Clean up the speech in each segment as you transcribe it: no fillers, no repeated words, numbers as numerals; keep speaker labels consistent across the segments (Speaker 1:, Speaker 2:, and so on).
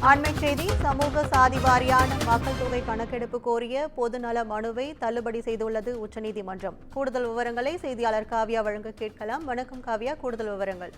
Speaker 1: அண்மை செய்தி சமூக சாதி வாரியான மக்கள் தொகை கணக்கெடுப்பு கோரிய பொதுநல மனுவை தள்ளுபடி செய்துள்ளது உச்சநீதிமன்றம். கூடுதல் விவரங்களை செய்தியாளர் காவ்யா வழங்க கேட்கலாம். வணக்கம் காவ்யா, கூடுதல் விவரங்கள்.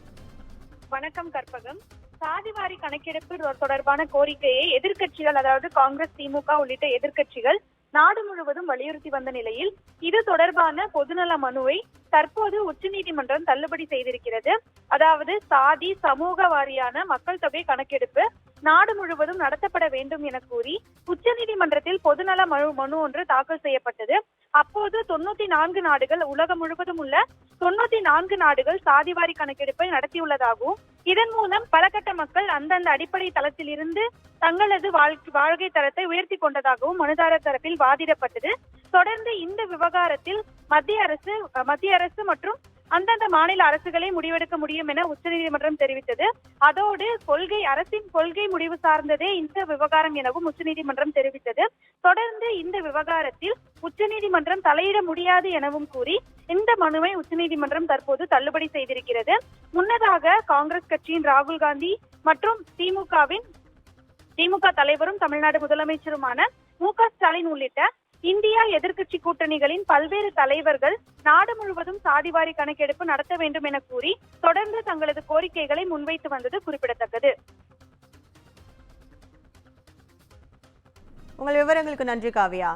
Speaker 2: வணக்கம் கற்பகம். சாதிவாரி கணக்கெடுப்பு தொடர்பான கோரிக்கையை எதிர்க்கட்சிகள், அதாவது காங்கிரஸ், திமுக உள்ளிட்ட எதிர்க்கட்சிகள் நாடு முழுவதும் வலியுறுத்தி வந்த நிலையில் இது தொடர்பான பொதுநல மனுவை தற்போது உச்சநீதிமன்றம் தள்ளுபடி செய்திருக்கிறது. அதாவது சாதி சமூக வாரியான மக்கள் தொகை கணக்கெடுப்பு நாடு முழுவதும் நடத்தப்பட வேண்டும் என கூறி உச்சநீதிமன்றத்தில் பொதுநல மனு ஒன்று தாக்கல் செய்யப்பட்டது. அப்போது 94 நாடுகள், உலகம் முழுவதும் உள்ள 94 நாடுகள் சாதிவாரி கணக்கெடுப்பை நடத்தியுள்ளதாகவும் இதன் மூலம் பல கட்ட மக்கள் அந்தந்த அடிப்படை தளத்தில் இருந்து தங்களது வாழ்க்கை தரத்தை உயர்த்தி கொண்டதாகவும் மனுதாரர் தரப்பில் வாதிடப்பட்டது. தொடர்ந்து இந்த விவகாரத்தில் மத்திய அரசு மற்றும் அந்தந்த மாநில அரசுகளை முடிவெடுக்க முடியும் என உச்சநீதிமன்றம் தெரிவித்தது. அதோடு அரசின் கொள்கை முடிவு சார்ந்ததே இந்த விவகாரம் எனவும் உச்சநீதிமன்றம் தெரிவித்தது. தொடர்ந்து இந்த விவகாரத்தில் உச்சநீதிமன்றம் தலையிட முடியாது எனவும் கூறி இந்த மனுவை உச்சநீதிமன்றம் தற்போது தள்ளுபடி செய்திருக்கிறது. முன்னதாக காங்கிரஸ் கட்சியின் ராகுல் காந்தி மற்றும் திமுக தலைவரும் தமிழ்நாடு முதலமைச்சருமான மு.க. ஸ்டாலின் உள்ளிட்ட இந்தியா எதிர்க்கட்சி கூட்டணிகளின் பல்வேறு தலைவர்கள் நாடு முழுவதும் சாதிவாரி கணக்கெடுப்பு நடத்த வேண்டும் என கூறி தொடர்ந்து தங்களது கோரிக்கைகளை முன்வைத்து வந்தது குறிப்பிடத்தக்கது.
Speaker 1: உங்கள் விவரங்களுக்கு நன்றி காவ்யா.